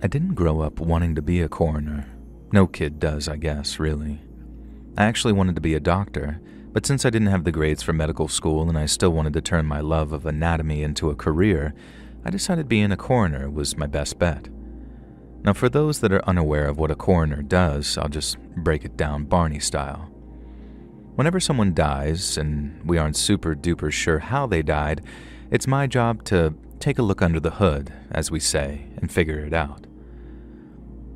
didn't grow up wanting to be a coroner. No kid does, I guess, really. I actually wanted to be a doctor, but since I didn't have the grades for medical school and I still wanted to turn my love of anatomy into a career, I decided being a coroner was my best bet. Now, for those that are unaware of what a coroner does, I'll just break it down Barney style. Whenever someone dies, and we aren't super duper sure how they died, it's my job to take a look under the hood, as we say, and figure it out.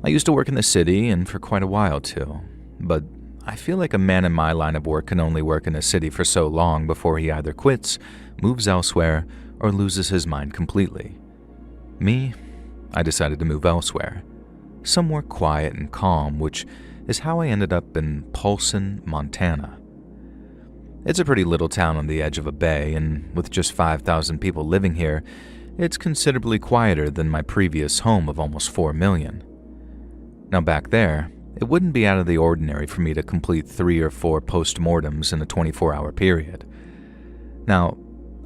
I used to work in the city, and for quite a while too, but I feel like a man in my line of work can only work in a city for so long before he either quits, moves elsewhere, or loses his mind completely. Me, I decided to move elsewhere, somewhere quiet and calm, which is how I ended up in Polson, Montana. It's a pretty little town on the edge of a bay, and with just 5,000 people living here, it's considerably quieter than my previous home of almost 4 million. Now back there, it wouldn't be out of the ordinary for me to complete 3 or 4 post-mortems in a 24-hour period. Now,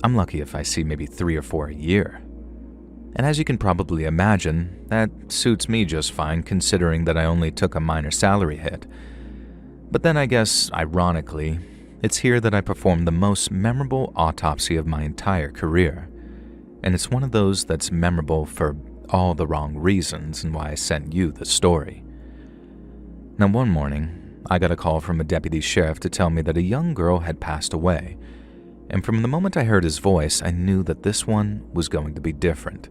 I'm lucky if I see maybe 3 or 4 a year. And as you can probably imagine, that suits me just fine considering that I only took a minor salary hit. But then I guess, ironically, it's here that I performed the most memorable autopsy of my entire career. And it's one of those that's memorable for all the wrong reasons and why I sent you the story. Now one morning, I got a call from a deputy sheriff to tell me that a young girl had passed away. And from the moment I heard his voice, I knew that this one was going to be different.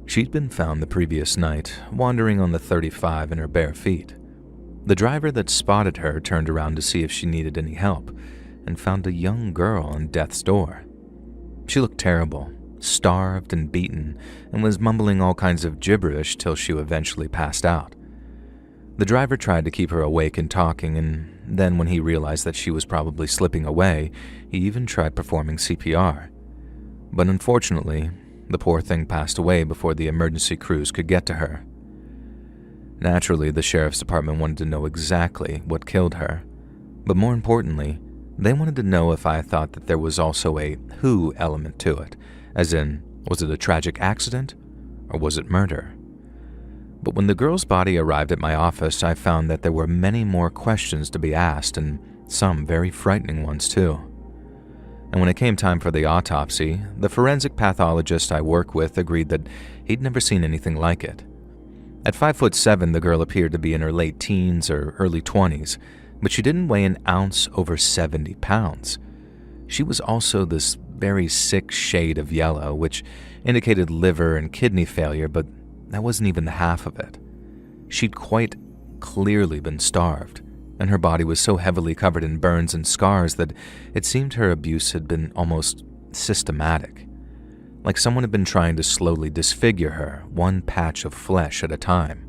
She'd been found the previous night, wandering on the 35 in her bare feet. The driver that spotted her turned around to see if she needed any help, and found a young girl on death's door. She looked terrible, starved and beaten, and was mumbling all kinds of gibberish till she eventually passed out. The driver tried to keep her awake and talking, and then when he realized that she was probably slipping away, he even tried performing CPR. But unfortunately, the poor thing passed away before the emergency crews could get to her. Naturally, the sheriff's department wanted to know exactly what killed her, but more importantly, they wanted to know if I thought that there was also a who element to it, as in, was it a tragic accident, or was it murder? But when the girl's body arrived at my office, I found that there were many more questions to be asked, and some very frightening ones too. And when it came time for the autopsy, the forensic pathologist I work with agreed that he'd never seen anything like it. At 5'7", the girl appeared to be in her late teens or early 20s, but she didn't weigh an ounce over 70 pounds. She was also this very sick shade of yellow, which indicated liver and kidney failure, but that wasn't even the half of it. She'd quite clearly been starved, and her body was so heavily covered in burns and scars that it seemed her abuse had been almost systematic. Like someone had been trying to slowly disfigure her, one patch of flesh at a time.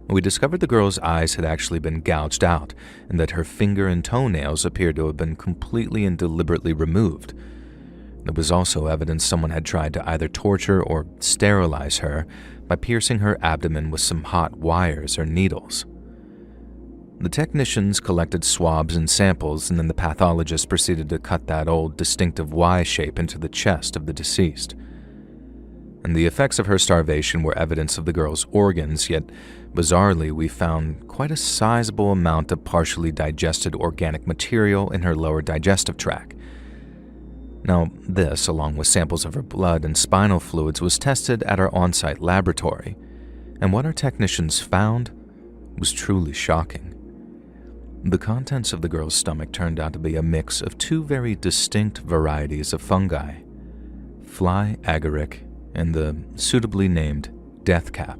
We discovered the girl's eyes had actually been gouged out, and that her finger and toenails appeared to have been completely and deliberately removed. There was also evidence someone had tried to either torture or sterilize her by piercing her abdomen with some hot wires or needles. The technicians collected swabs and samples, and then the pathologist proceeded to cut that old distinctive Y shape into the chest of the deceased. And the effects of her starvation were evidence of the girl's organs, yet bizarrely we found quite a sizable amount of partially digested organic material in her lower digestive tract. Now this, along with samples of her blood and spinal fluids, was tested at our on-site laboratory, and what our technicians found was truly shocking. The contents of the girl's stomach turned out to be a mix of 2 very distinct varieties of fungi, fly agaric and the suitably named death cap.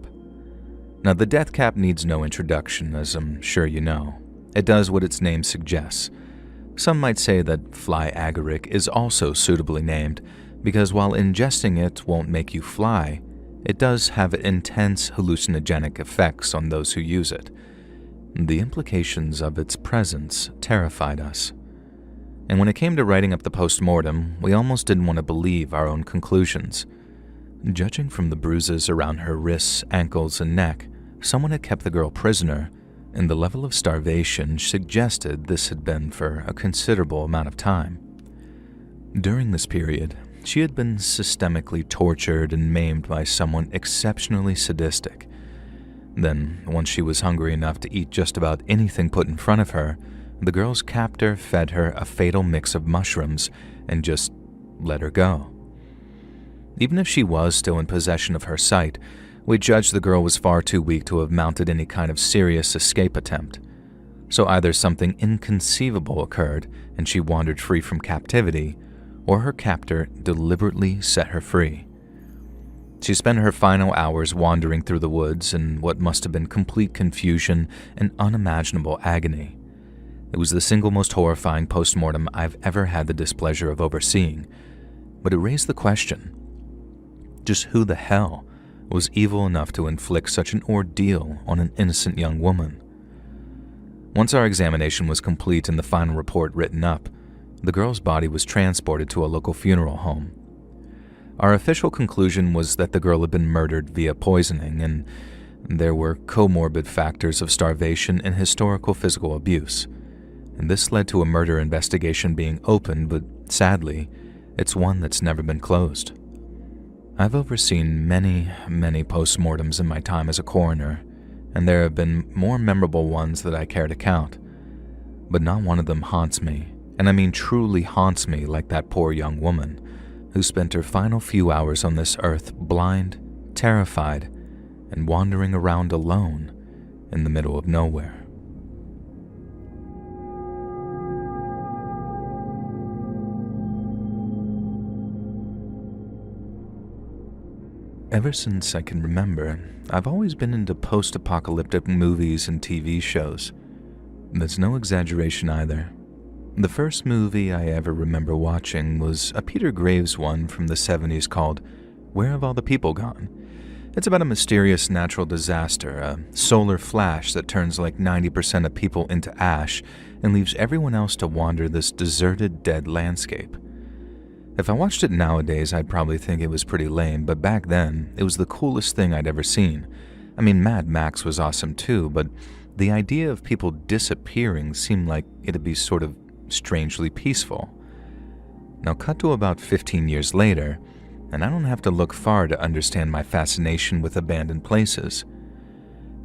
Now the death cap needs no introduction, as I'm sure you know. It does what its name suggests. Some might say that fly agaric is also suitably named because while ingesting it won't make you fly, it does have intense hallucinogenic effects on those who use it. The implications of its presence terrified us. And when it came to writing up the post-mortem, we almost didn't want to believe our own conclusions. Judging from the bruises around her wrists, ankles, and neck, someone had kept the girl prisoner, and the level of starvation suggested this had been for a considerable amount of time. During this period, She had been systemically tortured and maimed by someone exceptionally sadistic. Then, once she was hungry enough to eat just about anything put in front of her, the girl's captor fed her a fatal mix of mushrooms and just let her go. Even if she was still in possession of her sight, we judged the girl was far too weak to have mounted any kind of serious escape attempt. So either something inconceivable occurred and she wandered free from captivity, or her captor deliberately set her free. She spent her final hours wandering through the woods in what must have been complete confusion and unimaginable agony. It was the single most horrifying postmortem I've ever had the displeasure of overseeing, but it raised the question, just who the hell was evil enough to inflict such an ordeal on an innocent young woman? Once our examination was complete and the final report written up, the girl's body was transported to a local funeral home. Our official conclusion was that the girl had been murdered via poisoning, and there were comorbid factors of starvation and historical physical abuse. And this led to a murder investigation being opened, but sadly, it's one that's never been closed. I've overseen many postmortems in my time as a coroner, and there have been more memorable ones that I care to count. But not one of them haunts me, and I mean truly haunts me like that poor young woman who spent her final few hours on this earth blind, terrified, and wandering around alone in the middle of nowhere. Ever since I can remember, I've always been into post-apocalyptic movies and TV shows. That's no exaggeration either. The first movie I ever remember watching was a Peter Graves one from the 70s called Where Have All the People Gone? It's about a mysterious natural disaster, a solar flash that turns like 90% of people into ash and leaves everyone else to wander this deserted, dead landscape. If I watched it nowadays, I'd probably think it was pretty lame, but back then, it was the coolest thing I'd ever seen. I mean, Mad Max was awesome too, but the idea of people disappearing seemed like it'd be sort of strangely peaceful. Now cut to about 15 years later, and I don't have to look far to understand my fascination with abandoned places.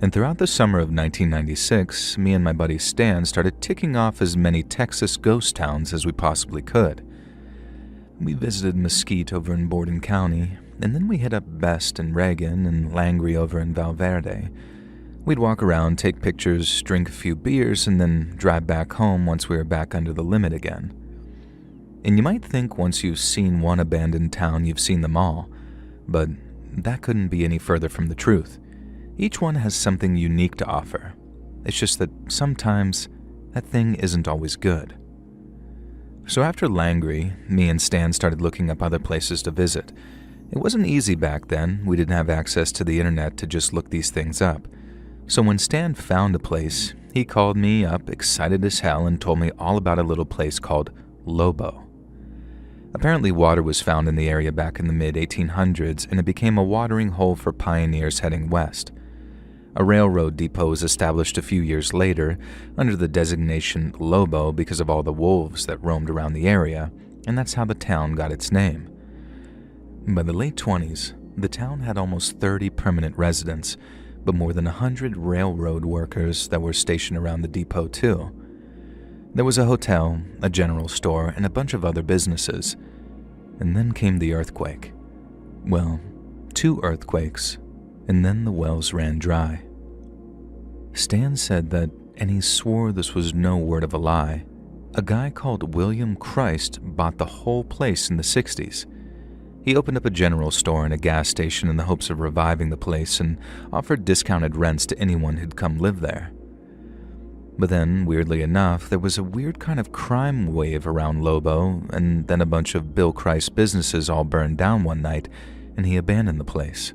And throughout the summer of 1996, me and my buddy Stan started ticking off as many Texas ghost towns as we possibly could. We visited Mesquite over in Borden County, and then we hit up Best and Reagan and Langley over in Valverde. We'd walk around, take pictures, drink a few beers, and then drive back home once we were back under the limit again. And you might think once you've seen one abandoned town, you've seen them all, but that couldn't be any further from the truth. Each one has something unique to offer. It's just that sometimes that thing isn't always good. So after Langley, me and Stan started looking up other places to visit. It wasn't easy back then. We didn't have access to the internet to just look these things up. So when Stan found a place, he called me up, excited as hell, and told me all about a little place called Lobo. Apparently water was found in the area back in the mid-1800s, and it became a watering hole for pioneers heading west. A railroad depot was established a few years later under the designation Lobo because of all the wolves that roamed around the area, and that's how the town got its name. By the late 20s, the town had almost 30 permanent residents, but more than 100 railroad workers that were stationed around the depot too. There was a hotel, a general store, and a bunch of other businesses. And then came the earthquake. Well, 2 earthquakes, and then the wells ran dry. Stan said that, and he swore this was no word of a lie, a guy called William Christ bought the whole place in the 60s. He opened up a general store and a gas station in the hopes of reviving the place and offered discounted rents to anyone who'd come live there. But then, weirdly enough, there was a weird kind of crime wave around Lobo, and then a bunch of Bill Christ's businesses all burned down one night, and he abandoned the place.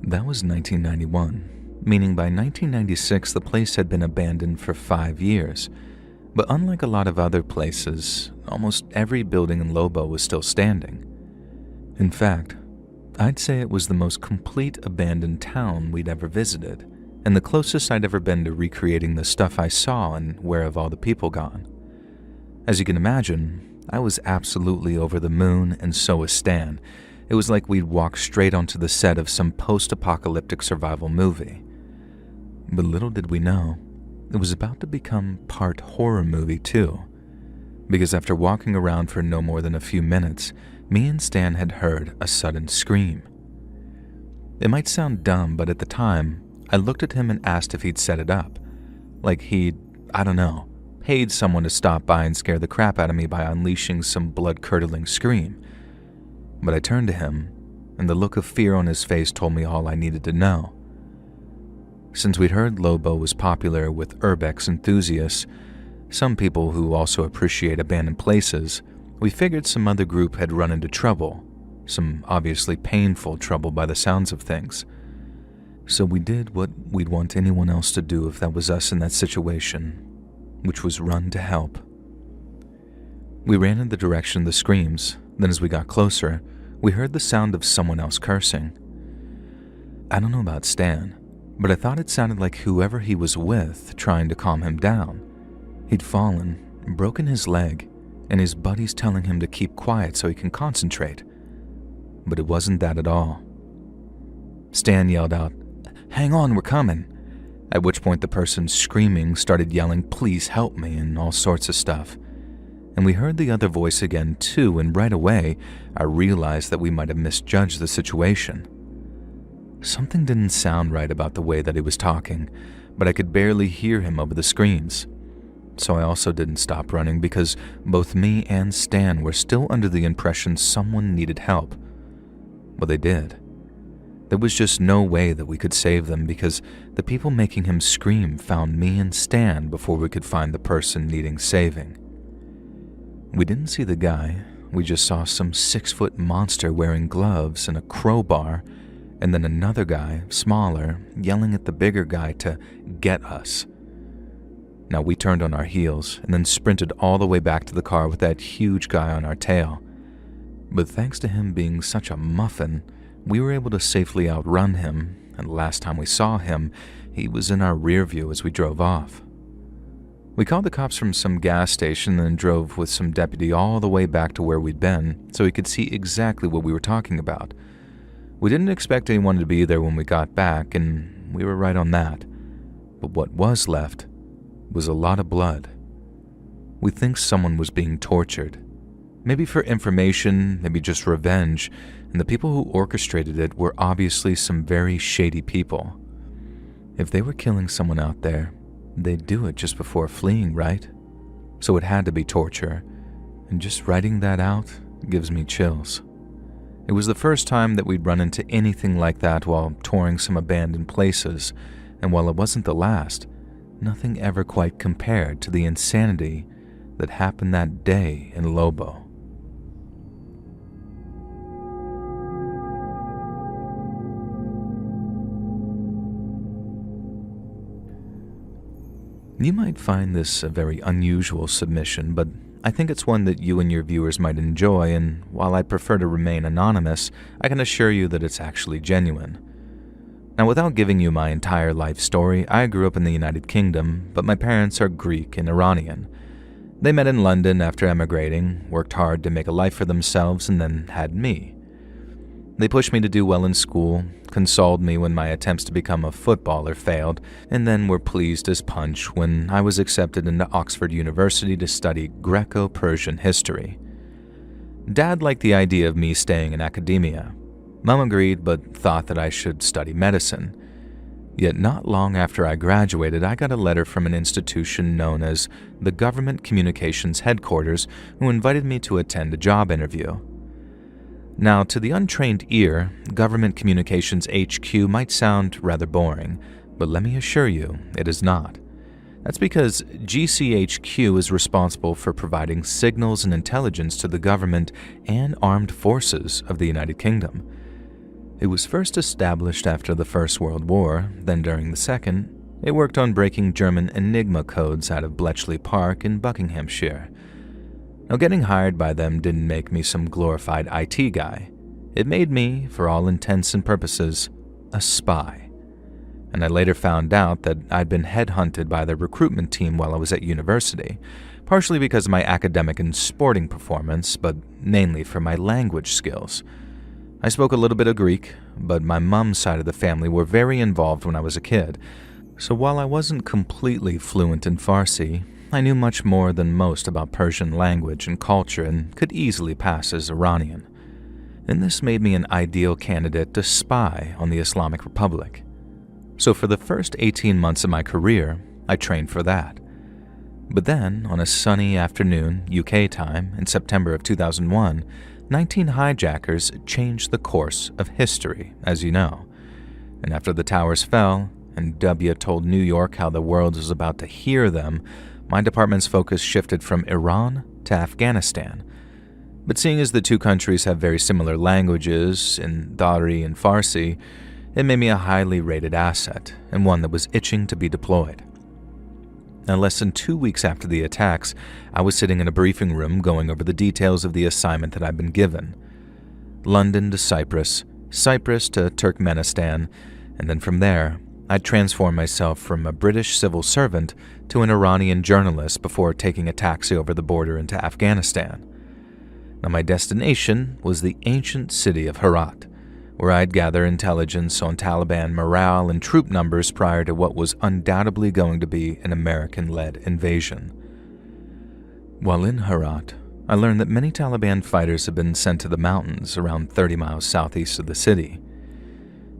That was 1991, meaning by 1996 the place had been abandoned for 5 years. But unlike a lot of other places, almost every building in Lobo was still standing. In fact, I'd say it was the most complete abandoned town we'd ever visited, and the closest I'd ever been to recreating the stuff I saw in Where Have All the People Gone. As you can imagine, I was absolutely over the moon, and so was Stan. It was like we'd walked straight onto the set of some post-apocalyptic survival movie. But little did we know, it was about to become part horror movie too. Because after walking around for no more than a few minutes, me and Stan had heard a sudden scream. It might sound dumb, but at the time, I looked at him and asked if he'd set it up. Like he'd, I don't know, paid someone to stop by and scare the crap out of me by unleashing some blood-curdling scream. But I turned to him, and the look of fear on his face told me all I needed to know. Since we'd heard Lobo was popular with urbex enthusiasts, some people who also appreciate abandoned places, we figured some other group had run into trouble, some obviously painful trouble by the sounds of things. So we did what we'd want anyone else to do if that was us in that situation, which was run to help. We ran in the direction of the screams, then as we got closer, we heard the sound of someone else cursing. I don't know about Stan, but I thought it sounded like whoever he was with trying to calm him down. He'd fallen, broken his leg, and his buddies telling him to keep quiet so he can concentrate. But it wasn't that at all. Stan yelled out, "Hang on, we're coming," at which point the person screaming started yelling, "Please help me," and all sorts of stuff. And we heard the other voice again too, and right away, I realized that we might have misjudged the situation. Something didn't sound right about the way that he was talking, but I could barely hear him over the screams. So I also didn't stop running because both me and Stan were still under the impression someone needed help. Well, they did. There was just no way that we could save them because the people making him scream found me and Stan before we could find the person needing saving. We didn't see the guy, we just saw some 6-foot monster wearing gloves and a crowbar, and then another guy, smaller, yelling at the bigger guy to get us. Now we turned on our heels and then sprinted all the way back to the car with that huge guy on our tail. But thanks to him being such a muffin, we were able to safely outrun him, and last time we saw him, he was in our rear view as we drove off. We called the cops from some gas station and then drove with some deputy all the way back to where we'd been so he could see exactly what we were talking about. We didn't expect anyone to be there when we got back, and we were right on that. But what was left was a lot of blood. We think someone was being tortured. Maybe for information, maybe just revenge, and the people who orchestrated it were obviously some very shady people. If they were killing someone out there, they'd do it just before fleeing, right? So it had to be torture, and just writing that out gives me chills. It was the first time that we'd run into anything like that while touring some abandoned places, and while it wasn't the last, nothing ever quite compared to the insanity that happened that day in Lobo. You might find this a very unusual submission, but I think it's one that you and your viewers might enjoy, and while I prefer to remain anonymous, I can assure you that it's actually genuine. Now, without giving you my entire life story, I grew up in the United Kingdom, but my parents are Greek and Iranian. They met in London after emigrating, worked hard to make a life for themselves, and then had me. They pushed me to do well in school, consoled me when my attempts to become a footballer failed, and then were pleased as punch when I was accepted into Oxford University to study Greco-Persian history. Dad liked the idea of me staying in academia. Mom agreed, but thought that I should study medicine. Yet not long after I graduated, I got a letter from an institution known as the Government Communications Headquarters, who invited me to attend a job interview. Now, to the untrained ear, Government Communications HQ might sound rather boring, but let me assure you, it is not. That's because GCHQ is responsible for providing signals and intelligence to the government and armed forces of the United Kingdom. It was first established after the First World War, then during the Second, it worked on breaking German Enigma codes out of Bletchley Park in Buckinghamshire. Now, getting hired by them didn't make me some glorified IT guy. It made me, for all intents and purposes, a spy. And I later found out that I'd been headhunted by the recruitment team while I was at university, partially because of my academic and sporting performance, but mainly for my language skills. I spoke a little bit of Greek, but my mom's side of the family were very involved when I was a kid, so while I wasn't completely fluent in Farsi, I knew much more than most about Persian language and culture and could easily pass as Iranian. And this made me an ideal candidate to spy on the Islamic Republic. So for the first 18 months of my career, I trained for that. But then, on a sunny afternoon, UK time, in September of 2001, 19 hijackers changed the course of history, as you know. And after the towers fell, and W told New York how the world was about to hear them, my department's focus shifted from Iran to Afghanistan. But seeing as the two countries have very similar languages, in Dari and Farsi, it made me a highly rated asset, and one that was itching to be deployed. Now, less than 2 weeks after the attacks, I was sitting in a briefing room going over the details of the assignment that I'd been given. London to Cyprus, Cyprus to Turkmenistan, and then from there, I'd transformed myself from a British civil servant to an Iranian journalist before taking a taxi over the border into Afghanistan. Now, my destination was the ancient city of Herat, where I'd gather intelligence on Taliban morale and troop numbers prior to what was undoubtedly going to be an American-led invasion. While in Herat, I learned that many Taliban fighters had been sent to the mountains around 30 miles southeast of the city.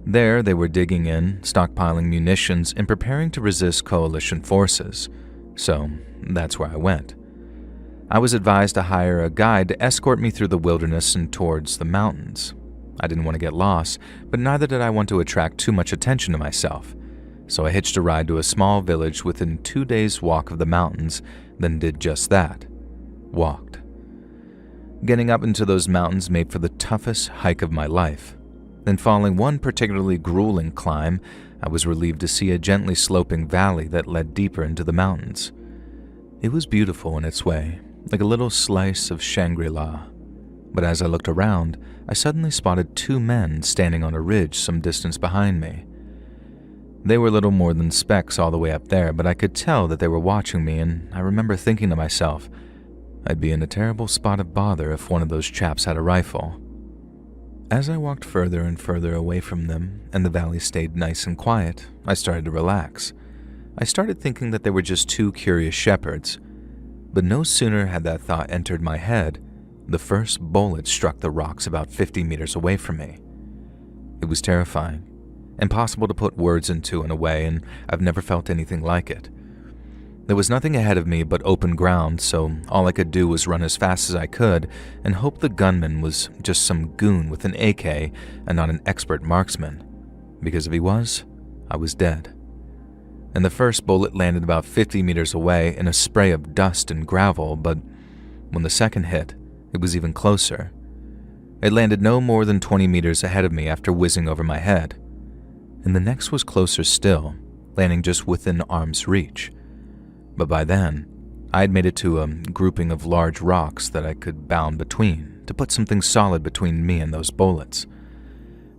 There, they were digging in, stockpiling munitions, and preparing to resist coalition forces. So, that's where I went. I was advised to hire a guide to escort me through the wilderness and towards the mountains. I didn't want to get lost, but neither did I want to attract too much attention to myself. So I hitched a ride to a small village within 2 days' walk of the mountains, then did just that. Walked. Getting up into those mountains made for the toughest hike of my life. Then following one particularly grueling climb, I was relieved to see a gently sloping valley that led deeper into the mountains. It was beautiful in its way, like a little slice of Shangri-La. But as I looked around, I suddenly spotted 2 men standing on a ridge some distance behind me. They were little more than specks all the way up there, but I could tell that they were watching me, and I remember thinking to myself, I'd be in a terrible spot of bother if one of those chaps had a rifle. As I walked further and further away from them, and the valley stayed nice and quiet, I started to relax. I started thinking that they were just 2 curious shepherds. But no sooner had that thought entered my head, the first bullet struck the rocks about 50 meters away from me. It was terrifying, impossible to put words into in a way, and I've never felt anything like it. There was nothing ahead of me but open ground, so all I could do was run as fast as I could and hope the gunman was just some goon with an AK and not an expert marksman, because if he was, I was dead. And the first bullet landed about 50 meters away in a spray of dust and gravel, but when the second hit, it was even closer. It landed no more than 20 meters ahead of me after whizzing over my head. And the next was closer still, landing just within arm's reach. But by then, I had made it to a grouping of large rocks that I could bound between to put something solid between me and those bullets.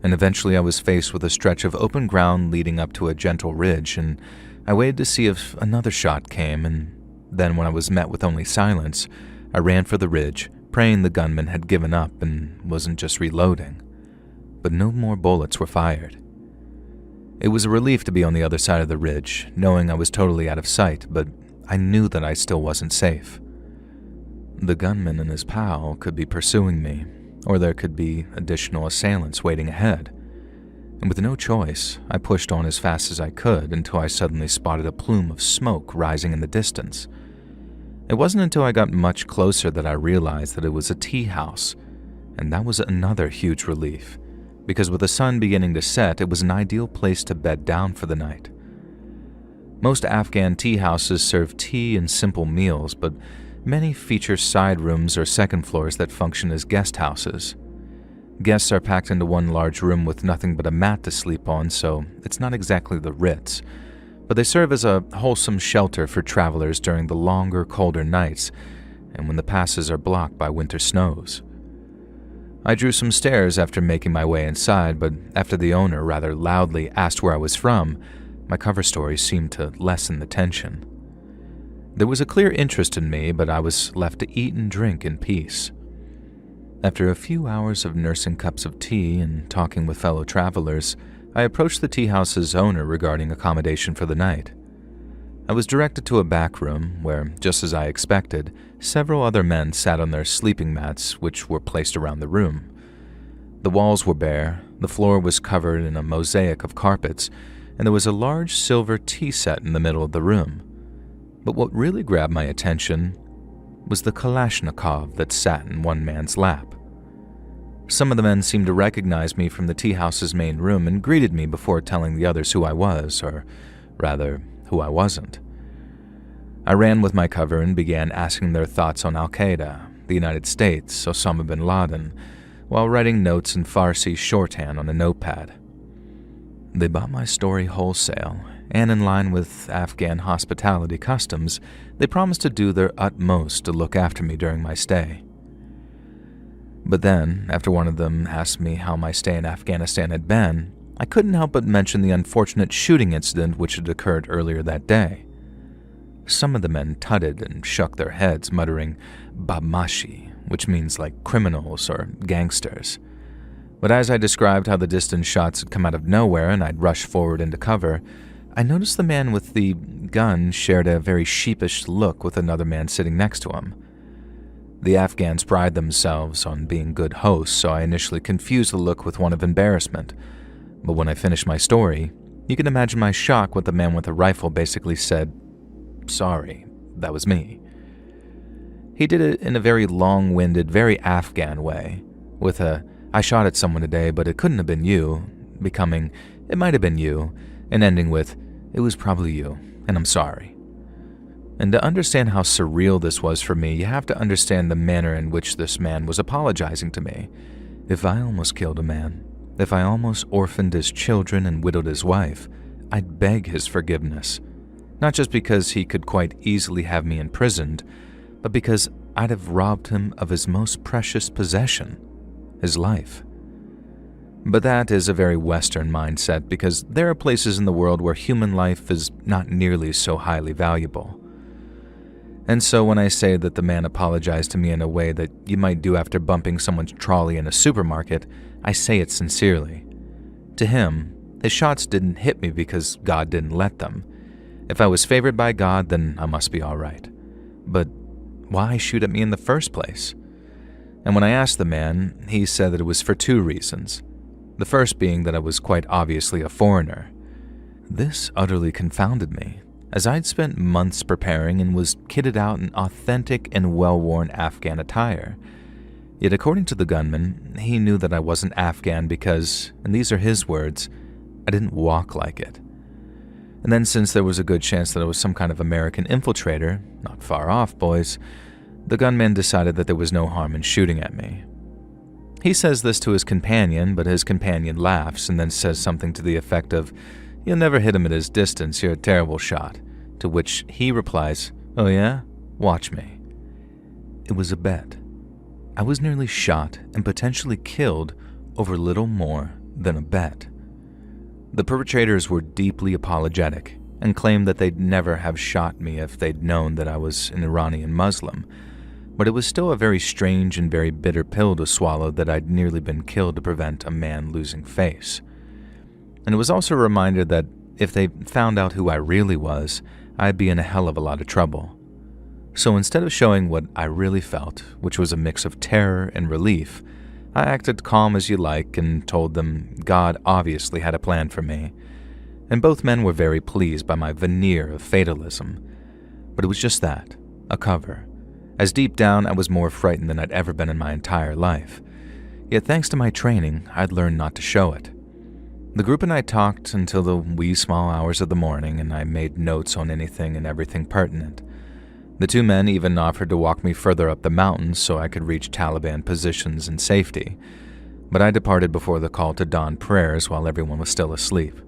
And eventually I was faced with a stretch of open ground leading up to a gentle ridge, and I waited to see if another shot came, and then when I was met with only silence, I ran for the ridge, praying the gunman had given up and wasn't just reloading. But no more bullets were fired. It was a relief to be on the other side of the ridge, knowing I was totally out of sight, but I knew that I still wasn't safe. The gunman and his pal could be pursuing me, or there could be additional assailants waiting ahead. And with no choice, I pushed on as fast as I could until I suddenly spotted a plume of smoke rising in the distance. It wasn't until I got much closer that I realized that it was a tea house, and that was another huge relief, because with the sun beginning to set, it was an ideal place to bed down for the night. Most Afghan tea houses serve tea and simple meals, but many feature side rooms or second floors that function as guest houses. Guests are packed into one large room with nothing but a mat to sleep on, so it's not exactly the Ritz, but they serve as a wholesome shelter for travelers during the longer, colder nights and when the passes are blocked by winter snows. I drew some stairs after making my way inside, but after the owner rather loudly asked where I was from, my cover story seemed to lessen the tension. There was a clear interest in me, but I was left to eat and drink in peace. After a few hours of nursing cups of tea and talking with fellow travelers, I approached the tea house's owner regarding accommodation for the night. I was directed to a back room where, just as I expected, several other men sat on their sleeping mats which were placed around the room. The walls were bare, the floor was covered in a mosaic of carpets, and there was a large silver tea set in the middle of the room. But what really grabbed my attention was the Kalashnikov that sat in one man's lap. Some of the men seemed to recognize me from the tea house's main room and greeted me before telling the others who I was, or rather, who I wasn't. I ran with my cover and began asking their thoughts on Al-Qaeda, the United States, Osama bin Laden, while writing notes in Farsi shorthand on a notepad. They bought my story wholesale, and in line with Afghan hospitality customs, they promised to do their utmost to look after me during my stay. But then, after one of them asked me how my stay in Afghanistan had been, I couldn't help but mention the unfortunate shooting incident which had occurred earlier that day. Some of the men tutted and shook their heads, muttering "Badmashi," which means like criminals or gangsters. But as I described how the distant shots had come out of nowhere and I'd rushed forward into cover, I noticed the man with the gun shared a very sheepish look with another man sitting next to him. The Afghans pride themselves on being good hosts, so I initially confused the look with one of embarrassment. But when I finished my story, you can imagine my shock when the man with the rifle basically said, "Sorry, that was me." He did it in a very long-winded, very Afghan way, with a "I shot at someone today, but it couldn't have been you," becoming "It might have been you," and ending with "It was probably you, and I'm sorry." And to understand how surreal this was for me, you have to understand the manner in which this man was apologizing to me. If I almost killed a man, if I almost orphaned his children and widowed his wife, I'd beg his forgiveness. Not just because he could quite easily have me imprisoned, but because I'd have robbed him of his most precious possession, his life. But that is a very Western mindset, because there are places in the world where human life is not nearly so highly valuable. And so when I say that the man apologized to me in a way that you might do after bumping someone's trolley in a supermarket, I say it sincerely. To him, his shots didn't hit me because God didn't let them. If I was favored by God, then I must be all right. But why shoot at me in the first place? And when I asked the man, he said that it was for two reasons. The first being that I was quite obviously a foreigner. This utterly confounded me, as I'd spent months preparing and was kitted out in authentic and well-worn Afghan attire. Yet according to the gunman, he knew that I wasn't Afghan because, and these are his words, I didn't walk like it. And then since there was a good chance that I was some kind of American infiltrator, not far off, boys, the gunman decided that there was no harm in shooting at me. He says this to his companion, but his companion laughs and then says something to the effect of, "You'll never hit him at his distance, you're a terrible shot," to which he replies, "Oh yeah? Watch me." It was a bet. I was nearly shot and potentially killed over little more than a bet. The perpetrators were deeply apologetic and claimed that they'd never have shot me if they'd known that I was an Iranian Muslim, but it was still a very strange and very bitter pill to swallow that I'd nearly been killed to prevent a man losing face. And it was also a reminder that if they found out who I really was, I'd be in a hell of a lot of trouble. So instead of showing what I really felt, which was a mix of terror and relief, I acted calm as you like and told them God obviously had a plan for me. And both men were very pleased by my veneer of fatalism. But it was just that, a cover, as deep down I was more frightened than I'd ever been in my entire life. Yet thanks to my training, I'd learned not to show it. The group and I talked until the wee small hours of the morning, and I made notes on anything and everything pertinent. The two men even offered to walk me further up the mountains so I could reach Taliban positions in safety, but I departed before the call to dawn prayers while everyone was still asleep.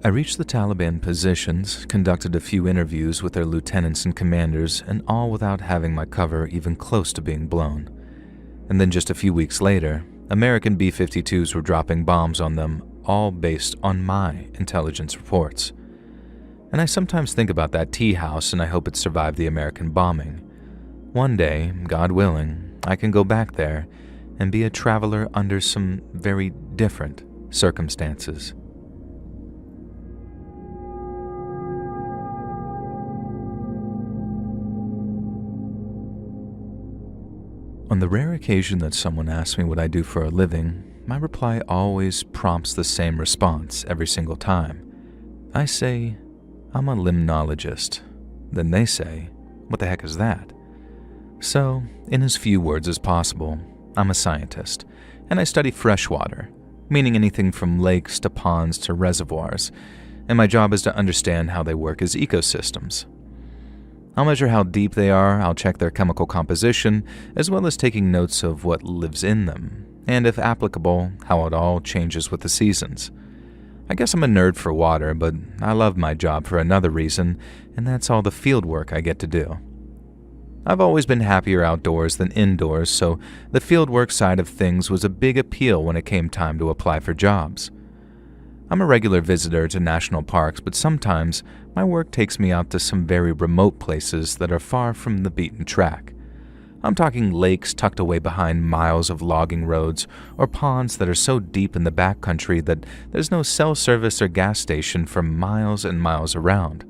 I reached the Taliban positions, conducted a few interviews with their lieutenants and commanders, and all without having my cover even close to being blown. And then just a few weeks later, American B-52s were dropping bombs on them, all based on my intelligence reports. And I sometimes think about that tea house and I hope it survived the American bombing. One day, God willing, I can go back there and be a traveler under some very different circumstances. On the rare occasion that someone asks me what I do for a living, my reply always prompts the same response every single time. I say, I'm a limnologist. Then they say, what the heck is that? So, in as few words as possible, I'm a scientist, and I study freshwater, meaning anything from lakes to ponds to reservoirs, and my job is to understand how they work as ecosystems. I'll measure how deep they are, I'll check their chemical composition, as well as taking notes of what lives in them, and if applicable, how it all changes with the seasons. I guess I'm a nerd for water, but I love my job for another reason, and that's all the field work I get to do. I've always been happier outdoors than indoors, so the fieldwork side of things was a big appeal when it came time to apply for jobs. I'm a regular visitor to national parks, but sometimes my work takes me out to some very remote places that are far from the beaten track. I'm talking lakes tucked away behind miles of logging roads, or ponds that are so deep in the backcountry that there's no cell service or gas station for miles and miles around.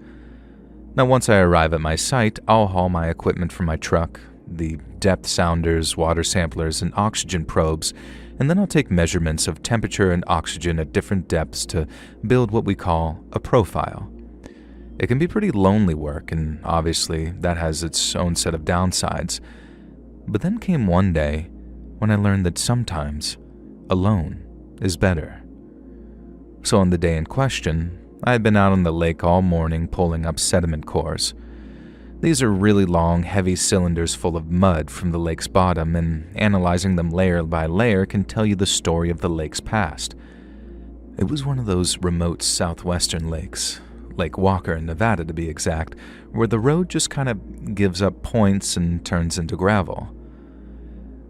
Now, once I arrive at my site, I'll haul my equipment from my truck, the depth sounders, water samplers, and oxygen probes, and then I'll take measurements of temperature and oxygen at different depths to build what we call a profile. It can be pretty lonely work, and obviously that has its own set of downsides. But then came one day when I learned that sometimes alone is better. So on the day in question, I had been out on the lake all morning pulling up sediment cores. These are really long, heavy cylinders full of mud from the lake's bottom, and analyzing them layer by layer can tell you the story of the lake's past. It was one of those remote southwestern lakes, Lake Walker in Nevada to be exact, where the road just kind of gives up points and turns into gravel.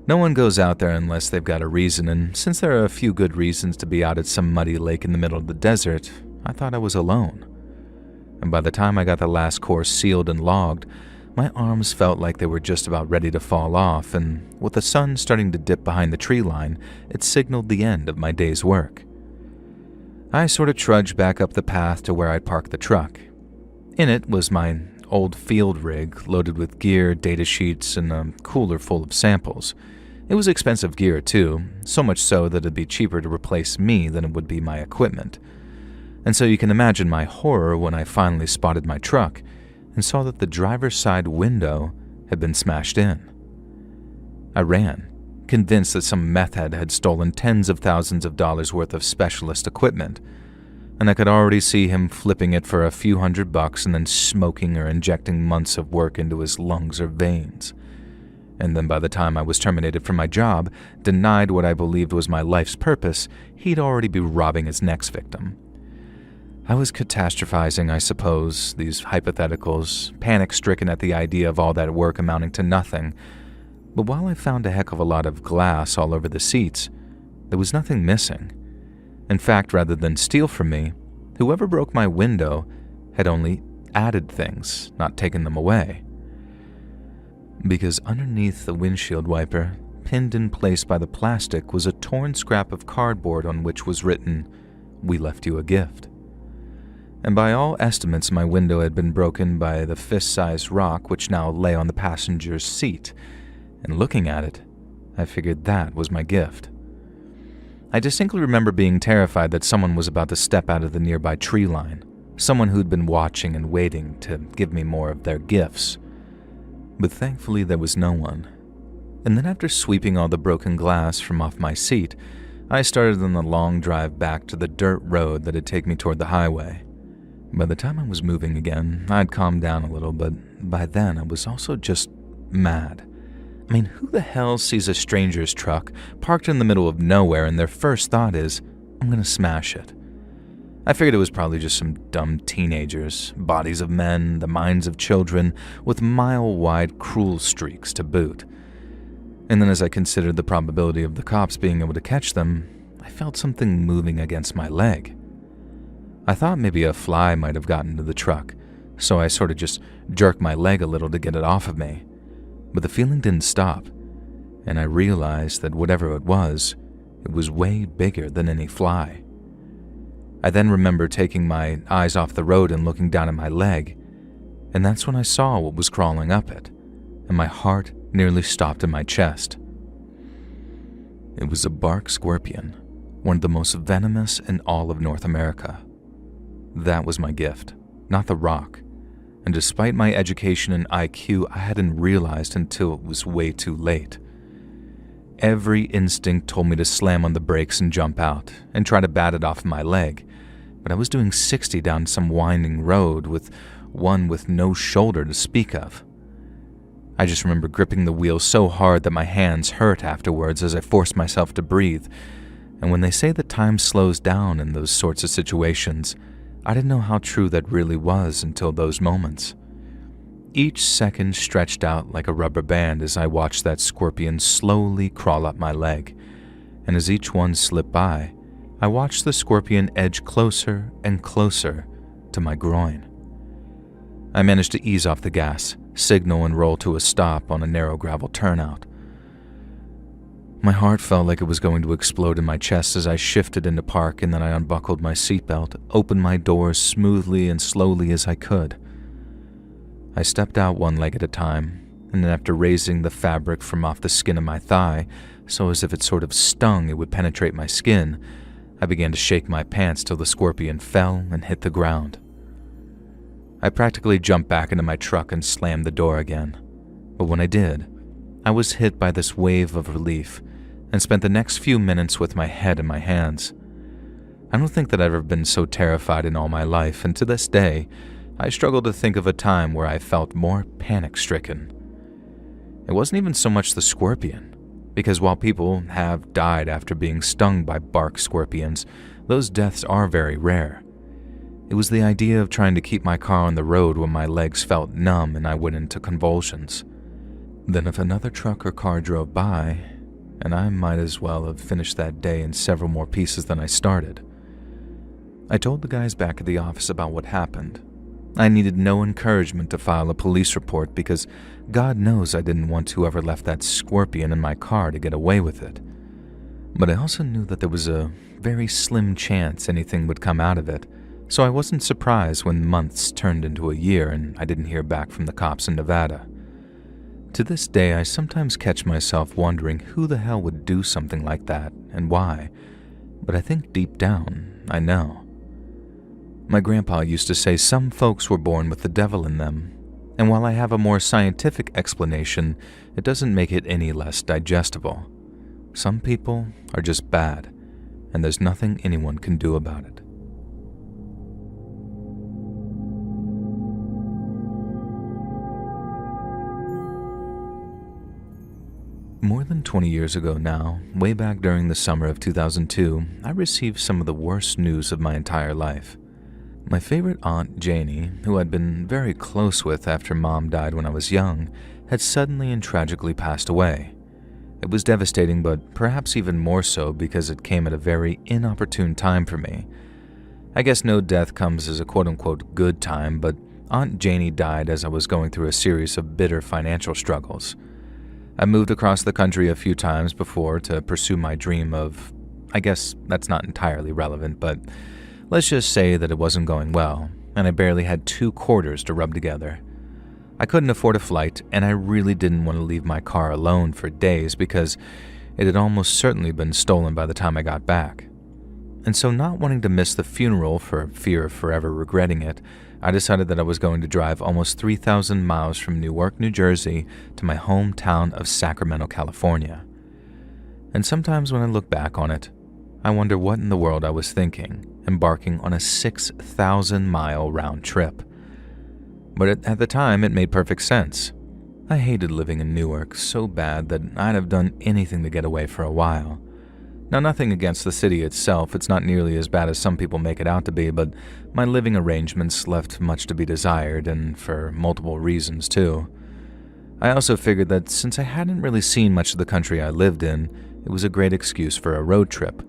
No one goes out there unless they've got a reason, and since there are a few good reasons to be out at some muddy lake in the middle of the desert, I thought I was alone. And by the time I got the last course sealed and logged, my arms felt like they were just about ready to fall off, and with the sun starting to dip behind the tree line, it signaled the end of my day's work. I sort of trudged back up the path to where I'd parked the truck. In it was my old field rig loaded with gear, data sheets, and a cooler full of samples. It was expensive gear too, so much so that it'd be cheaper to replace me than it would be my equipment. And so you can imagine my horror when I finally spotted my truck and saw that the driver's side window had been smashed in. I ran, convinced that some meth head had stolen tens of thousands of dollars worth of specialist equipment, and I could already see him flipping it for a few $100 and then smoking or injecting months of work into his lungs or veins. And then by the time I was terminated from my job, denied what I believed was my life's purpose, he'd already be robbing his next victim. I was catastrophizing, I suppose, these hypotheticals, panic-stricken at the idea of all that work amounting to nothing. But while I found a heck of a lot of glass all over the seats, there was nothing missing. In fact, rather than steal from me, whoever broke my window had only added things, not taken them away. Because underneath the windshield wiper, pinned in place by the plastic, was a torn scrap of cardboard on which was written, "We left you a gift." And by all estimates, my window had been broken by the fist-sized rock which now lay on the passenger's seat, and looking at it, I figured that was my gift. I distinctly remember being terrified that someone was about to step out of the nearby tree line, someone who'd been watching and waiting to give me more of their gifts. But thankfully there was no one. And then after sweeping all the broken glass from off my seat, I started on the long drive back to the dirt road that'd take me toward the highway. By the time I was moving again, I'd calmed down a little, but by then I was also just mad. I mean, who the hell sees a stranger's truck parked in the middle of nowhere and their first thought is, I'm gonna smash it? I figured it was probably just some dumb teenagers, bodies of men, the minds of children, with mile-wide cruel streaks to boot. And then as I considered the probability of the cops being able to catch them, I felt something moving against my leg. I thought maybe a fly might have gotten into the truck, so I sort of just jerked my leg a little to get it off of me. But the feeling didn't stop, and I realized that whatever it was way bigger than any fly. I then remember taking my eyes off the road and looking down at my leg, and that's when I saw what was crawling up it, and my heart nearly stopped in my chest. It was a bark scorpion, one of the most venomous in all of North America. That was my gift, not the rock, and despite my education and IQ, I hadn't realized until it was way too late. Every instinct told me to slam on the brakes and jump out, and try to bat it off my leg, but I was doing 60 down some winding road with one with no shoulder to speak of. I just remember gripping the wheel so hard that my hands hurt afterwards as I forced myself to breathe, and when they say that time slows down in those sorts of situations, I didn't know how true that really was until those moments. Each second stretched out like a rubber band as I watched that scorpion slowly crawl up my leg, and as each one slipped by, I watched the scorpion edge closer and closer to my groin. I managed to ease off the gas, signal and roll to a stop on a narrow gravel turnout. My heart felt like it was going to explode in my chest as I shifted into park, and then I unbuckled my seatbelt, opened my doors smoothly and slowly as I could. I stepped out one leg at a time, and then after raising the fabric from off the skin of my thigh, so as if it sort of stung it would penetrate my skin, I began to shake my pants till the scorpion fell and hit the ground. I practically jumped back into my truck and slammed the door again, but when I did, I was hit by this wave of relief and spent the next few minutes with my head in my hands. I don't think that I've ever been so terrified in all my life, and to this day, I struggle to think of a time where I felt more panic-stricken. It wasn't even so much the scorpion, because while people have died after being stung by bark scorpions, those deaths are very rare. It was the idea of trying to keep my car on the road when my legs felt numb and I went into convulsions. Then if another truck or car drove by, and I might as well have finished that day in several more pieces than I started. I told the guys back at the office about what happened. I needed no encouragement to file a police report because God knows I didn't want whoever left that scorpion in my car to get away with it. But I also knew that there was a very slim chance anything would come out of it, so I wasn't surprised when months turned into a year and I didn't hear back from the cops in Nevada. To this day, I sometimes catch myself wondering who the hell would do something like that and why, but I think deep down, I know. My grandpa used to say some folks were born with the devil in them, and while I have a more scientific explanation, it doesn't make it any less digestible. Some people are just bad, and there's nothing anyone can do about it. More than 20 years ago now, way back during the summer of 2002, I received some of the worst news of my entire life. My favorite aunt, Janie, who I'd been very close with after Mom died when I was young, had suddenly and tragically passed away. It was devastating, but perhaps even more so because it came at a very inopportune time for me. I guess no death comes as a quote-unquote good time, but Aunt Janie died as I was going through a series of bitter financial struggles. I moved across the country a few times before to pursue my dream of, I guess that's not entirely relevant, but let's just say that it wasn't going well, and I barely had 2 quarters to rub together. I couldn't afford a flight, and I really didn't want to leave my car alone for days because it had almost certainly been stolen by the time I got back. And so, not wanting to miss the funeral for fear of forever regretting it, I decided that I was going to drive almost 3,000 miles from Newark, New Jersey to my hometown of Sacramento, California. And sometimes when I look back on it, I wonder what in the world I was thinking, embarking on a 6,000-mile round trip. But at the time, it made perfect sense. I hated living in Newark so bad that I'd have done anything to get away for a while. Now, nothing against the city itself, it's not nearly as bad as some people make it out to be, but my living arrangements left much to be desired, and for multiple reasons, too. I also figured that since I hadn't really seen much of the country I lived in, it was a great excuse for a road trip.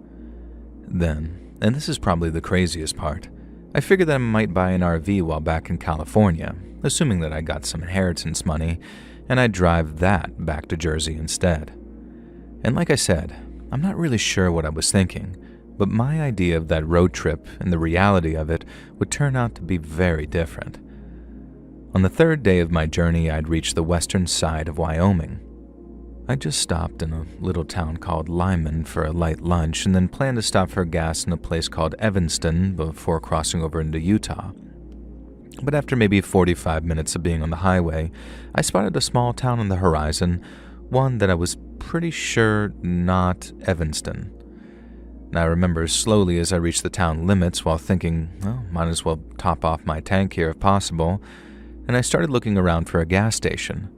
Then, and this is probably the craziest part, I figured that I might buy an RV while back in California, assuming that I got some inheritance money, and I'd drive that back to Jersey instead. And like I said, I'm not really sure what I was thinking, but my idea of that road trip and the reality of it would turn out to be very different. On the third day of my journey, I'd reached the western side of Wyoming. I just stopped in a little town called Lyman for a light lunch and then planned to stop for gas in a place called Evanston before crossing over into Utah. But after maybe 45 minutes of being on the highway, I spotted a small town on the horizon, one that I was pretty sure not Evanston. And I remember slowly as I reached the town limits while thinking, well, might as well top off my tank here if possible, and I started looking around for a gas station.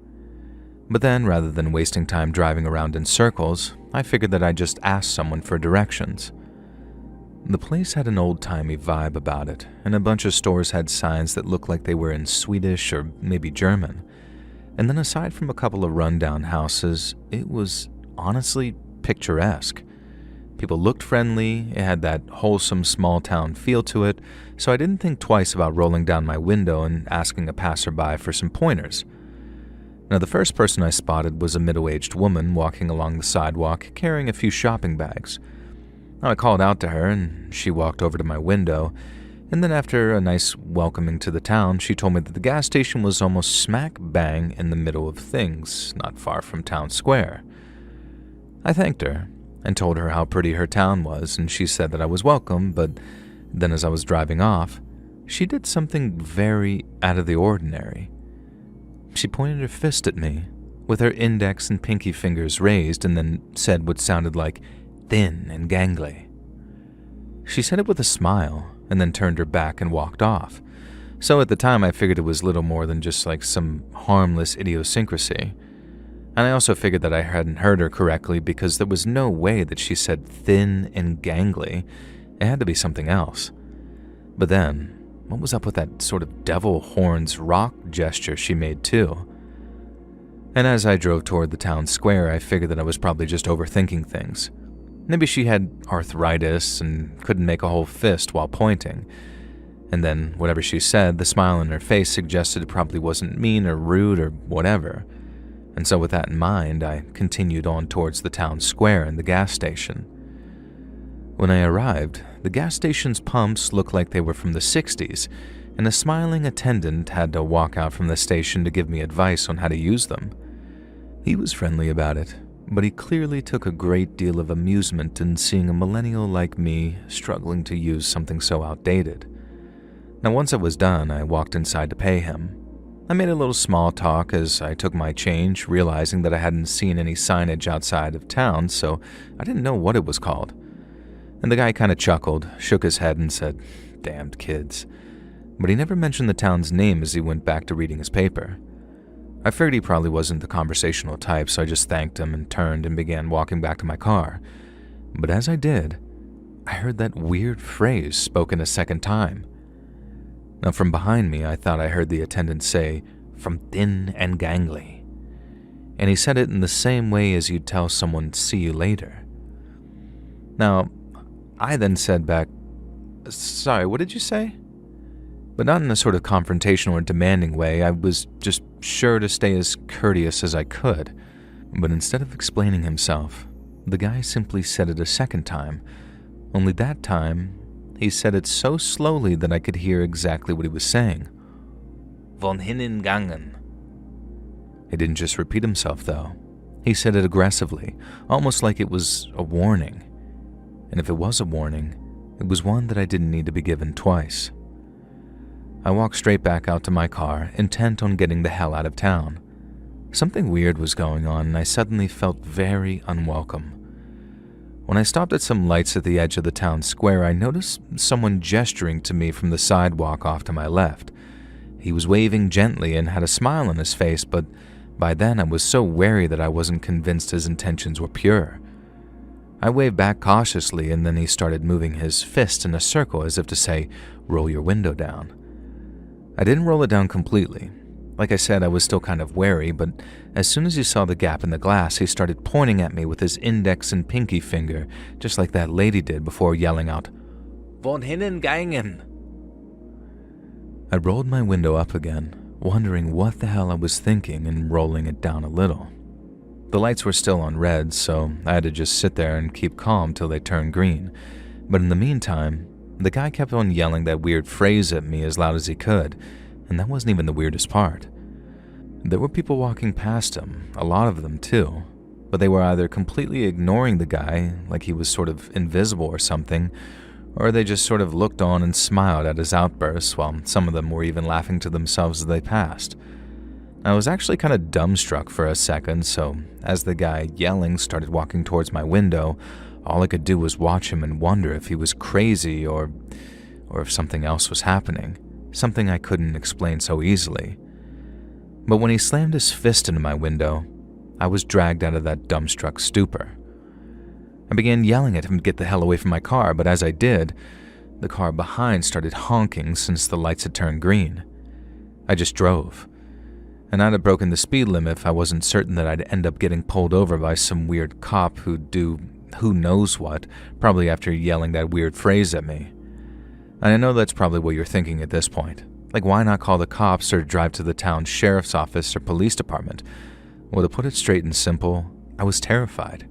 But then, rather than wasting time driving around in circles, I figured that I'd just ask someone for directions. The place had an old-timey vibe about it, and a bunch of stores had signs that looked like they were in Swedish or maybe German. And then aside from a couple of rundown houses, it was honestly picturesque. People looked friendly, it had that wholesome small-town feel to it, so I didn't think twice about rolling down my window and asking a passerby for some pointers. Now, the first person I spotted was a middle-aged woman walking along the sidewalk carrying a few shopping bags. Now, I called out to her, and she walked over to my window, and then after a nice welcoming to the town, she told me that the gas station was almost smack bang in the middle of things, not far from town square. I thanked her and told her how pretty her town was, and she said that I was welcome, but then as I was driving off, she did something very out of the ordinary. She pointed her fist at me, with her index and pinky fingers raised, and then said what sounded like thin and gangly. She said it with a smile, and then turned her back and walked off. So at the time I figured it was little more than just like some harmless idiosyncrasy. And I also figured that I hadn't heard her correctly because there was no way that she said thin and gangly. It had to be something else. But then, what was up with that sort of devil horns rock gesture she made too? And as I drove toward the town square, I figured that I was probably just overthinking things. Maybe she had arthritis and couldn't make a whole fist while pointing. And then, whatever she said, the smile on her face suggested it probably wasn't mean or rude or whatever. And so with that in mind, I continued on towards the town square and the gas station. When I arrived, the gas station's pumps looked like they were from the 60s, and a smiling attendant had to walk out from the station to give me advice on how to use them. He was friendly about it, but he clearly took a great deal of amusement in seeing a millennial like me struggling to use something so outdated. Now, once I was done, I walked inside to pay him. I made a little small talk as I took my change, realizing that I hadn't seen any signage outside of town, so I didn't know what it was called. And the guy kind of chuckled, shook his head, and said, "Damned kids." But he never mentioned the town's name as he went back to reading his paper. I figured he probably wasn't the conversational type, so I just thanked him and turned and began walking back to my car. But as I did, I heard that weird phrase spoken a second time. Now, from behind me, I thought I heard the attendant say, "From thin and gangly." And he said it in the same way as you'd tell someone, "See you later." Now, I then said back, "Sorry, what did you say?" But not in a sort of confrontational or demanding way. I was just sure to stay as courteous as I could. But instead of explaining himself, the guy simply said it a second time, only that time, he said it so slowly that I could hear exactly what he was saying. "Von hinnen gangen." He didn't just repeat himself, though. He said it aggressively, almost like it was a warning. And if it was a warning, it was one that I didn't need to be given twice. I walked straight back out to my car, intent on getting the hell out of town. Something weird was going on, and I suddenly felt very unwelcome. When I stopped at some lights at the edge of the town square, I noticed someone gesturing to me from the sidewalk off to my left. He was waving gently and had a smile on his face, but by then I was so wary that I wasn't convinced his intentions were pure. I waved back cautiously, and then he started moving his fist in a circle as if to say, "Roll your window down." I didn't roll it down completely. Like I said, I was still kind of wary, but as soon as he saw the gap in the glass, he started pointing at me with his index and pinky finger, just like that lady did before yelling out, "Von hinnen gangen." I rolled my window up again, wondering what the hell I was thinking and rolling it down a little. The lights were still on red, so I had to just sit there and keep calm till they turned green. But in the meantime, the guy kept on yelling that weird phrase at me as loud as he could, and that wasn't even the weirdest part. There were people walking past him, a lot of them too, but they were either completely ignoring the guy, like he was sort of invisible or something, or they just sort of looked on and smiled at his outbursts, while some of them were even laughing to themselves as they passed. I was actually kind of dumbstruck for a second, so as the guy yelling started walking towards my window, all I could do was watch him and wonder if he was crazy or if something else was happening, something I couldn't explain so easily. But when he slammed his fist into my window, I was dragged out of that dumbstruck stupor. I began yelling at him to get the hell away from my car, but as I did, the car behind started honking since the lights had turned green. I just drove, and I'd have broken the speed limit if I wasn't certain that I'd end up getting pulled over by some weird cop who'd do who knows what, probably after yelling that weird phrase at me. And I know that's probably what you're thinking at this point. Like, why not call the cops or drive to the town's sheriff's office or police department? Well, to put it straight and simple, I was terrified.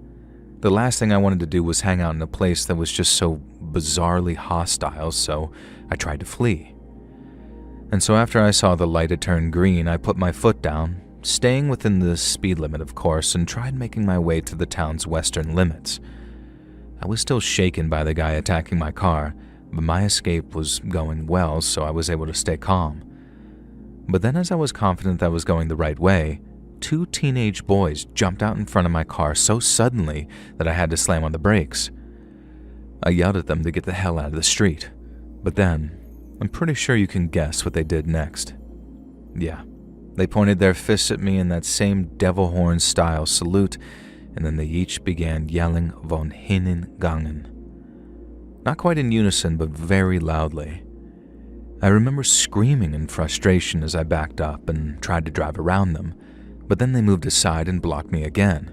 The last thing I wanted to do was hang out in a place that was just so bizarrely hostile, so I tried to flee. And so after I saw the light had turned green, I put my foot down, staying within the speed limit, of course, and tried making my way to the town's western limits. I was still shaken by the guy attacking my car, but my escape was going well, so I was able to stay calm. But then as I was confident that I was going the right way, 2 teenage boys jumped out in front of my car so suddenly that I had to slam on the brakes. I yelled at them to get the hell out of the street, but then, I'm pretty sure you can guess what they did next. Yeah, they pointed their fists at me in that same devil horn style salute, and then they each began yelling von hinnen gangen. Not quite in unison, but very loudly. I remember screaming in frustration as I backed up and tried to drive around them, but then they moved aside and blocked me again.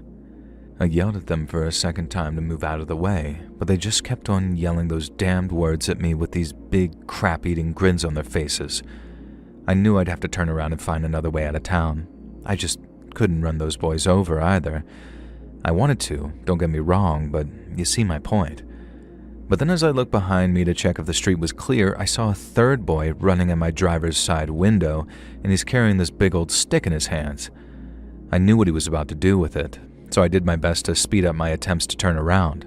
I yelled at them for a second time to move out of the way, but they just kept on yelling those damned words at me with these big crap-eating grins on their faces. I knew I'd have to turn around and find another way out of town. I just couldn't run those boys over either. I wanted to, don't get me wrong, but you see my point. But then as I looked behind me to check if the street was clear, I saw a third boy running at my driver's side window, and he's carrying this big old stick in his hands. I knew what he was about to do with it, so I did my best to speed up my attempts to turn around.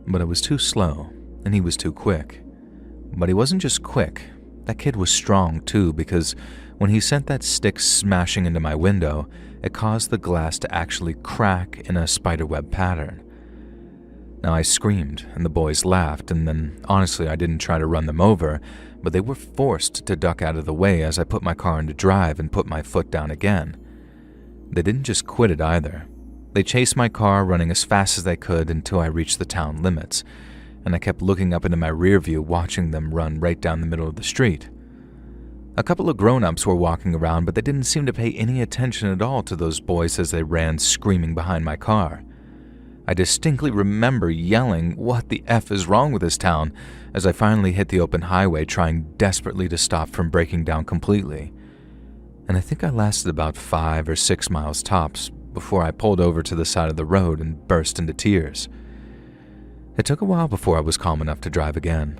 But I was too slow, and he was too quick. But he wasn't just quick. That kid was strong too, because when he sent that stick smashing into my window, it caused the glass to actually crack in a spiderweb pattern. Now I screamed, and the boys laughed, and then honestly I didn't try to run them over, but they were forced to duck out of the way as I put my car into drive and put my foot down again. They didn't just quit it either. They chased my car, running as fast as they could until I reached the town limits, and I kept looking up into my rear view, watching them run right down the middle of the street. A couple of grown-ups were walking around, but they didn't seem to pay any attention at all to those boys as they ran screaming behind my car. I distinctly remember yelling, "What the F is wrong with this town?" as I finally hit the open highway, trying desperately to stop from breaking down completely. And I think I lasted about 5 or 6 miles tops before I pulled over to the side of the road and burst into tears. It took a while before I was calm enough to drive again,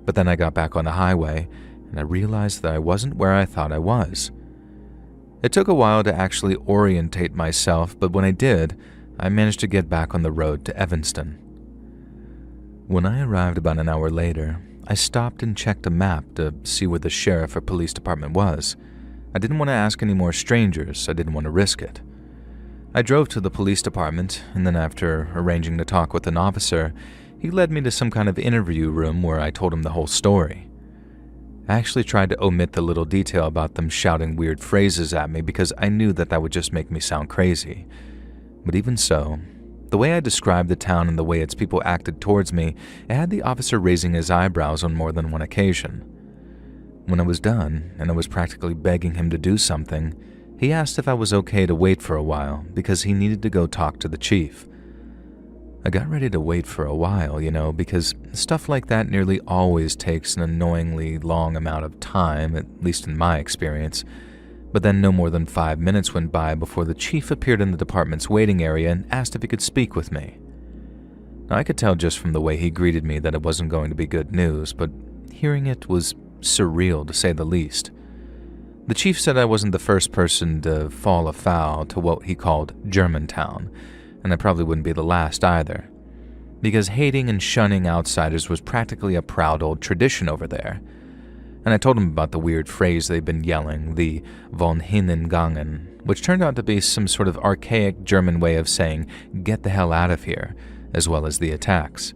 but then I got back on the highway and I realized that I wasn't where I thought I was. It took a while to actually orientate myself, but when I did, I managed to get back on the road to Evanston. When I arrived about an hour later, I stopped and checked a map to see where the sheriff or police department was. I didn't want to ask any more strangers. I didn't want to risk it. I drove to the police department, and then after arranging to talk with an officer, he led me to some kind of interview room where I told him the whole story. I actually tried to omit the little detail about them shouting weird phrases at me because I knew that would just make me sound crazy. But even so, the way I described the town and the way its people acted towards me, it had the officer raising his eyebrows on more than one occasion. When I was done, and I was practically begging him to do something, he asked if I was okay to wait for a while because he needed to go talk to the chief. I got ready to wait for a while, because stuff like that nearly always takes an annoyingly long amount of time, at least in my experience. But then no more than 5 minutes went by before the chief appeared in the department's waiting area and asked if he could speak with me. Now, I could tell just from the way he greeted me that it wasn't going to be good news, but hearing it was surreal to say the least. The chief said I wasn't the first person to fall afoul to what he called Germantown, and I probably wouldn't be the last either, because hating and shunning outsiders was practically a proud old tradition over there. And I told him about the weird phrase they'd been yelling, the von hinnen gangen, which turned out to be some sort of archaic German way of saying, get the hell out of here, as well as the attacks.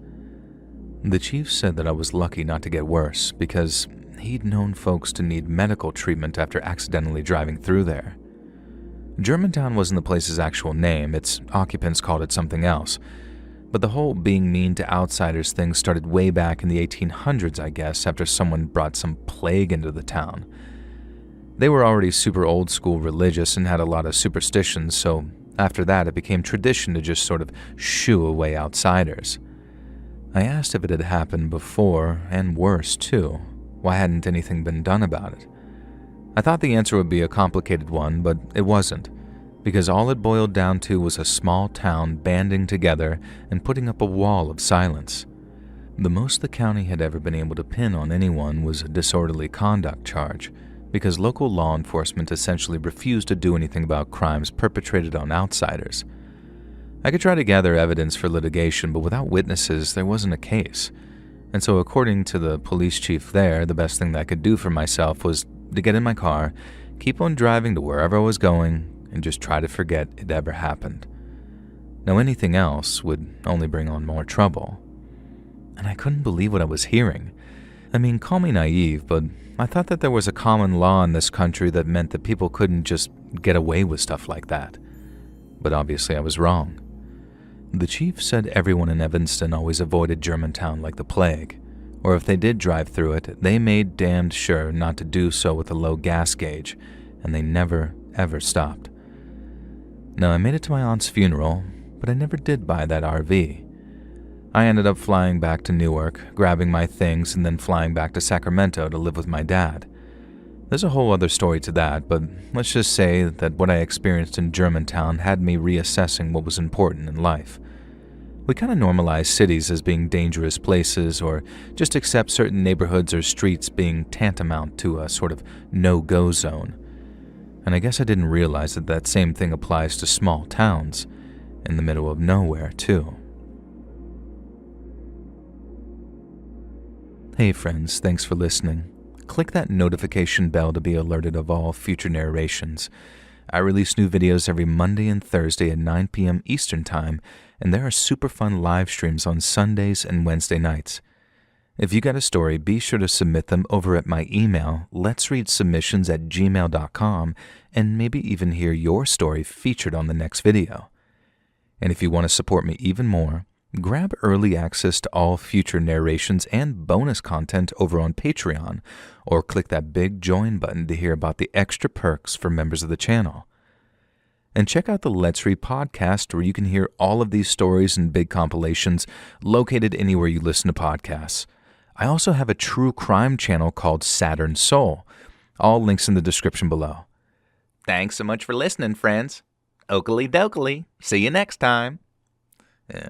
The chief said that I was lucky not to get worse, because he'd known folks to need medical treatment after accidentally driving through there. Germantown wasn't the place's actual name, its occupants called it something else. But the whole being mean to outsiders thing started way back in the 1800s, I guess, after someone brought some plague into the town. They were already super old school religious and had a lot of superstitions, so after that it became tradition to just sort of shoo away outsiders. I asked if it had happened before, and worse too. Why hadn't anything been done about it? I thought the answer would be a complicated one, but it wasn't, because all it boiled down to was a small town banding together and putting up a wall of silence. The most the county had ever been able to pin on anyone was a disorderly conduct charge, because local law enforcement essentially refused to do anything about crimes perpetrated on outsiders. I could try to gather evidence for litigation, but without witnesses, there wasn't a case. And so according to the police chief there, the best thing that I could do for myself was to get in my car, keep on driving to wherever I was going, and just try to forget it ever happened. Now anything else would only bring on more trouble. And I couldn't believe what I was hearing. I mean, call me naive, but I thought that there was a common law in this country that meant that people couldn't just get away with stuff like that. But obviously I was wrong. The chief said everyone in Evanston always avoided Germantown like the plague, or if they did drive through it, they made damned sure not to do so with a low gas gauge, and they never, ever stopped. Now, I made it to my aunt's funeral, but I never did buy that RV. I ended up flying back to Newark, grabbing my things, and then flying back to Sacramento to live with my dad. There's a whole other story to that, but let's just say that what I experienced in Germantown had me reassessing what was important in life. We kind of normalize cities as being dangerous places, or just accept certain neighborhoods or streets being tantamount to a sort of no-go zone. And I guess I didn't realize that that same thing applies to small towns, in the middle of nowhere, too. Hey friends, thanks for listening. Click that notification bell to be alerted of all future narrations. I release new videos every Monday and Thursday at 9 p.m. Eastern Time, and there are super fun live streams on Sundays and Wednesday nights. If you got a story, be sure to submit them over at my email, letsreadsubmissions@gmail.com, and maybe even hear your story featured on the next video. And if you want to support me even more, grab early access to all future narrations and bonus content over on Patreon, or click that big join button to hear about the extra perks for members of the channel. And check out the Let's Read podcast, where you can hear all of these stories and big compilations located anywhere you listen to podcasts. I also have a true crime channel called Saturn Soul. All links in the description below. Thanks so much for listening, friends. Oakley dokley. See you next time. Yeah.